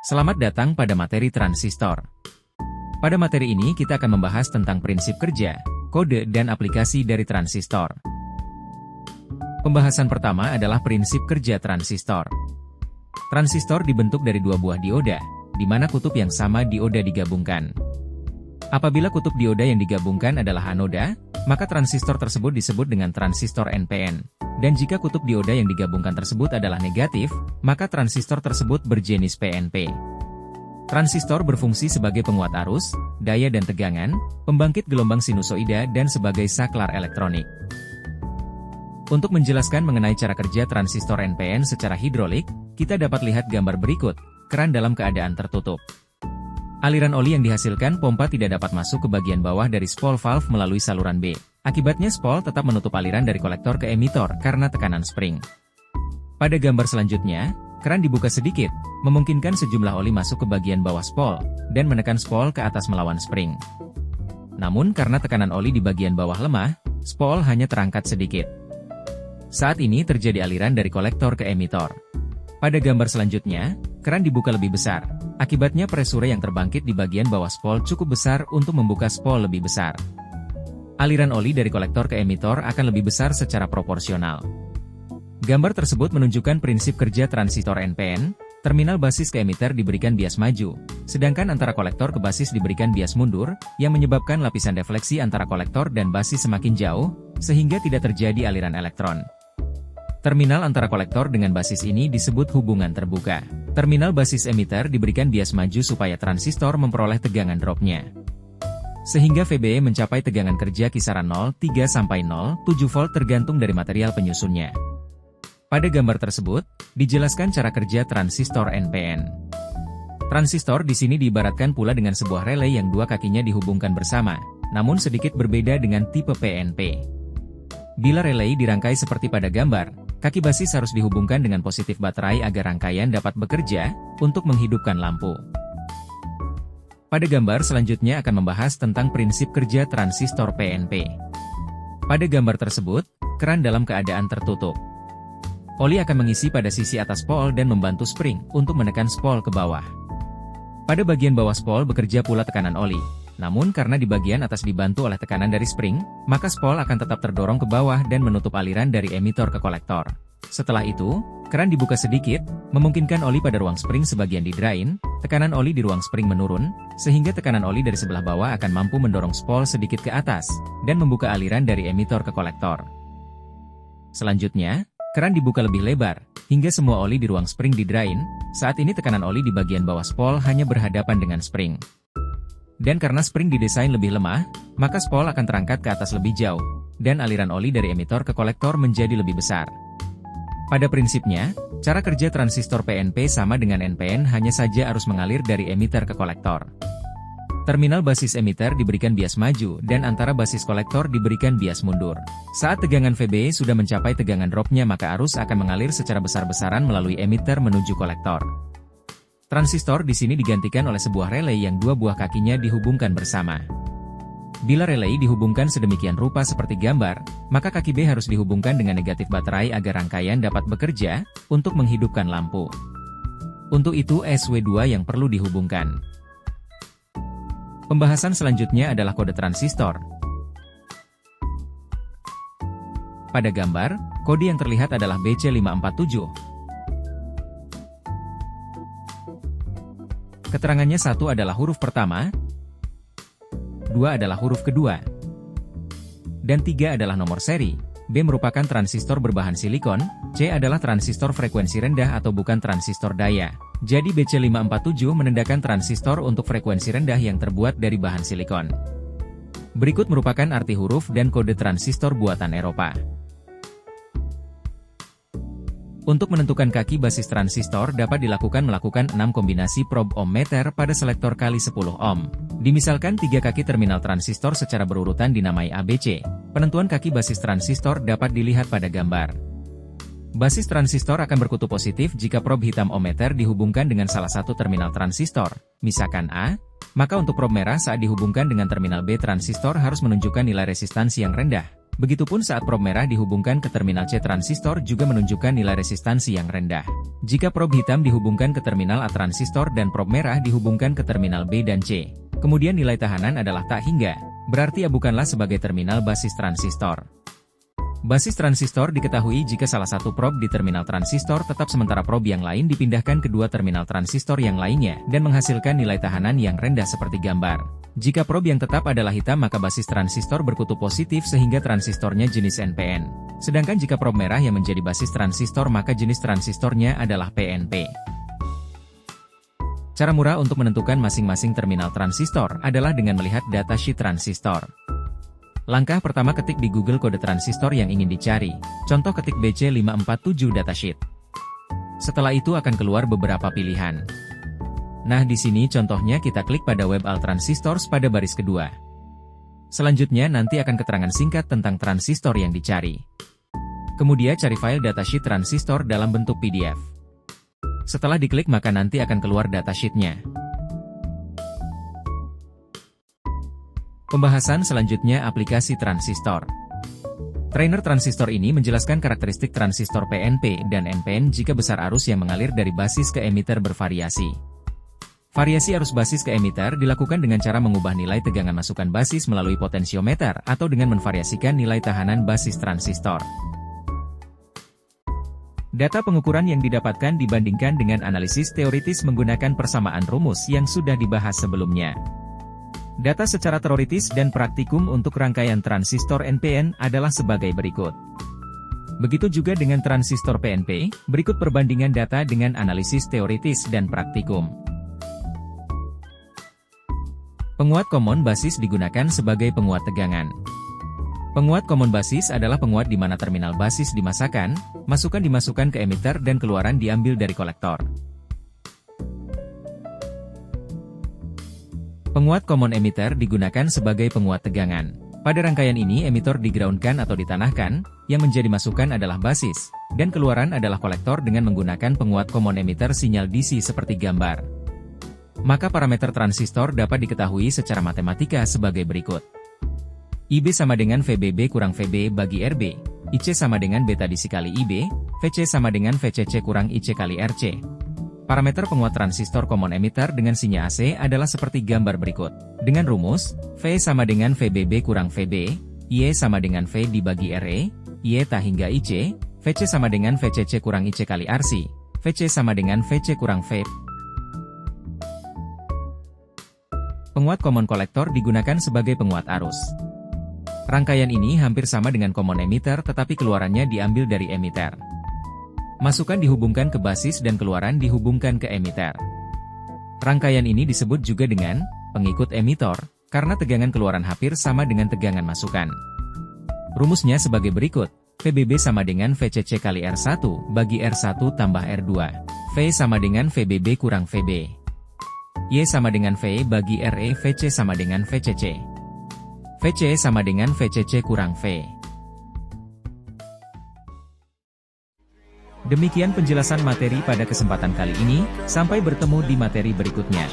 Selamat datang pada materi transistor. Pada materi ini kita akan membahas tentang prinsip kerja, kode dan aplikasi dari transistor. Pembahasan pertama adalah prinsip kerja transistor. Transistor dibentuk dari dua buah dioda, di mana kutub yang sama dioda digabungkan. Apabila kutub dioda yang digabungkan adalah anoda, maka transistor tersebut disebut dengan transistor NPN. Dan jika kutub dioda yang digabungkan tersebut adalah negatif, maka transistor tersebut berjenis PNP. Transistor berfungsi sebagai penguat arus, daya dan tegangan, pembangkit gelombang sinusoida dan sebagai saklar elektronik. Untuk menjelaskan mengenai cara kerja transistor NPN secara hidrolik, kita dapat lihat gambar berikut, keran dalam keadaan tertutup. Aliran oli yang dihasilkan pompa tidak dapat masuk ke bagian bawah dari spol valve melalui saluran B. Akibatnya spol tetap menutup aliran dari kolektor ke emitor karena tekanan spring. Pada gambar selanjutnya, keran dibuka sedikit, memungkinkan sejumlah oli masuk ke bagian bawah spol, dan menekan spol ke atas melawan spring. Namun karena tekanan oli di bagian bawah lemah, spol hanya terangkat sedikit. Saat ini terjadi aliran dari kolektor ke emitor. Pada gambar selanjutnya, keran dibuka lebih besar. Akibatnya presura yang terbangkit di bagian bawah spol cukup besar untuk membuka spol lebih besar. Aliran oli dari kolektor ke emitor akan lebih besar secara proporsional. Gambar tersebut menunjukkan prinsip kerja transistor NPN, terminal basis ke emitter diberikan bias maju, sedangkan antara kolektor ke basis diberikan bias mundur, yang menyebabkan lapisan defleksi antara kolektor dan basis semakin jauh, sehingga tidak terjadi aliran elektron. Terminal antara kolektor dengan basis ini disebut hubungan terbuka. Terminal basis emitter diberikan bias maju supaya transistor memperoleh tegangan dropnya. Sehingga VBE mencapai tegangan kerja kisaran 0,3 sampai 0,7 volt tergantung dari material penyusunnya. Pada gambar tersebut, dijelaskan cara kerja transistor NPN. Transistor di sini diibaratkan pula dengan sebuah relay yang dua kakinya dihubungkan bersama, namun sedikit berbeda dengan tipe PNP. Bila relay dirangkai seperti pada gambar, kaki basis harus dihubungkan dengan positif baterai agar rangkaian dapat bekerja untuk menghidupkan lampu. Pada gambar selanjutnya akan membahas tentang prinsip kerja transistor PNP. Pada gambar tersebut, keran dalam keadaan tertutup. Oli akan mengisi pada sisi atas spol dan membantu spring untuk menekan spol ke bawah. Pada bagian bawah spol bekerja pula tekanan oli. Namun karena di bagian atas dibantu oleh tekanan dari spring, maka spol akan tetap terdorong ke bawah dan menutup aliran dari emitor ke kolektor. Setelah itu, keran dibuka sedikit, memungkinkan oli pada ruang spring sebagian di-drain, tekanan oli di ruang spring menurun, sehingga tekanan oli dari sebelah bawah akan mampu mendorong spol sedikit ke atas, dan membuka aliran dari emitor ke kolektor. Selanjutnya, keran dibuka lebih lebar, hingga semua oli di ruang spring di-drain. Saat ini tekanan oli di bagian bawah spol hanya berhadapan dengan spring. Dan karena spring didesain lebih lemah, maka spol akan terangkat ke atas lebih jauh, dan aliran oli dari emitor ke kolektor menjadi lebih besar. Pada prinsipnya, cara kerja transistor PNP sama dengan NPN, hanya saja arus mengalir dari emitter ke kolektor. Terminal basis emitter diberikan bias maju dan antara basis kolektor diberikan bias mundur. Saat tegangan VBE sudah mencapai tegangan dropnya, maka arus akan mengalir secara besar-besaran melalui emitter menuju kolektor. Transistor di sini digantikan oleh sebuah relay yang dua buah kakinya dihubungkan bersama. Bila relay dihubungkan sedemikian rupa seperti gambar, maka kaki B harus dihubungkan dengan negatif baterai agar rangkaian dapat bekerja untuk menghidupkan lampu. Untuk itu SW2 yang perlu dihubungkan. Pembahasan selanjutnya adalah kode transistor. Pada gambar, kode yang terlihat adalah BC547. Keterangannya 1 adalah huruf pertama, 2 adalah huruf kedua, dan 3 adalah nomor seri. B merupakan transistor berbahan silikon, C adalah transistor frekuensi rendah atau bukan transistor daya. Jadi BC547 menandakan transistor untuk frekuensi rendah yang terbuat dari bahan silikon. Berikut merupakan arti huruf dan kode transistor buatan Eropa. Untuk menentukan kaki basis transistor dapat melakukan 6 kombinasi probe ohmmeter pada selektor kali 10 ohm. Dimisalkan 3 kaki terminal transistor secara berurutan dinamai ABC. Penentuan kaki basis transistor dapat dilihat pada gambar. Basis transistor akan berkutub positif jika probe hitam ohmmeter dihubungkan dengan salah satu terminal transistor, misalkan A, maka untuk probe merah saat dihubungkan dengan terminal B transistor harus menunjukkan nilai resistansi yang rendah. Begitupun saat probe merah dihubungkan ke terminal C, transistor juga menunjukkan nilai resistansi yang rendah. Jika probe hitam dihubungkan ke terminal A transistor dan probe merah dihubungkan ke terminal B dan C, kemudian nilai tahanan adalah tak hingga, berarti A bukanlah sebagai terminal basis transistor. Basis transistor diketahui jika salah satu probe di terminal transistor tetap sementara probe yang lain dipindahkan ke dua terminal transistor yang lainnya dan menghasilkan nilai tahanan yang rendah seperti gambar. Jika probe yang tetap adalah hitam maka basis transistor berkutub positif sehingga transistornya jenis NPN. Sedangkan jika probe merah yang menjadi basis transistor maka jenis transistornya adalah PNP. Cara murah untuk menentukan masing-masing terminal transistor adalah dengan melihat datasheet transistor. Langkah pertama, ketik di Google kode transistor yang ingin dicari. Contoh ketik BC547 datasheet. Setelah itu akan keluar beberapa pilihan. Nah di sini contohnya kita klik pada web all transistors pada baris kedua. Selanjutnya nanti akan keterangan singkat tentang transistor yang dicari. Kemudian cari file datasheet transistor dalam bentuk PDF. Setelah diklik maka nanti akan keluar datasheetnya. Pembahasan selanjutnya aplikasi transistor. Trainer transistor ini menjelaskan karakteristik transistor PNP dan NPN jika besar arus yang mengalir dari basis ke emitter bervariasi. Variasi arus basis ke emitter dilakukan dengan cara mengubah nilai tegangan masukan basis melalui potensiometer atau dengan menvariasikan nilai tahanan basis transistor. Data pengukuran yang didapatkan dibandingkan dengan analisis teoritis menggunakan persamaan rumus yang sudah dibahas sebelumnya. Data secara teoritis dan praktikum untuk rangkaian transistor NPN adalah sebagai berikut. Begitu juga dengan transistor PNP, berikut perbandingan data dengan analisis teoritis dan praktikum. Penguat common basis digunakan sebagai penguat tegangan. Penguat common basis adalah penguat di mana terminal basis dimasakkan, masukan dimasukkan ke emitter dan keluaran diambil dari kolektor. Penguat common emitter digunakan sebagai penguat tegangan. Pada rangkaian ini emitter digroundkan atau ditanahkan, yang menjadi masukan adalah basis, dan keluaran adalah kolektor dengan menggunakan penguat common emitter sinyal DC seperti gambar. Maka parameter transistor dapat diketahui secara matematika sebagai berikut. IB sama dengan VBB kurang VB bagi RB, IC sama dengan beta DC kali IB, VC sama dengan VCC kurang IC kali RC. Parameter penguat transistor common emitter dengan sinyal AC adalah seperti gambar berikut. Dengan rumus, V sama dengan VBB kurang VB, Y sama dengan V dibagi RE, Y tak hingga IC, VC sama dengan VCC kurang IC kali RC, VC sama dengan VC kurang V. Penguat common kolektor digunakan sebagai penguat arus. Rangkaian ini hampir sama dengan common emitter tetapi keluarannya diambil dari emitter. Masukan dihubungkan ke basis dan keluaran dihubungkan ke emitter. Rangkaian ini disebut juga dengan pengikut emitter, karena tegangan keluaran hampir sama dengan tegangan masukan. Rumusnya sebagai berikut, VBB sama dengan VCC kali R1 bagi R1 tambah R2. V sama dengan VBB kurang VB. Y sama dengan V bagi RE, VC sama dengan VCC. VC sama dengan VCC kurang V. Demikian penjelasan materi pada kesempatan kali ini, sampai bertemu di materi berikutnya.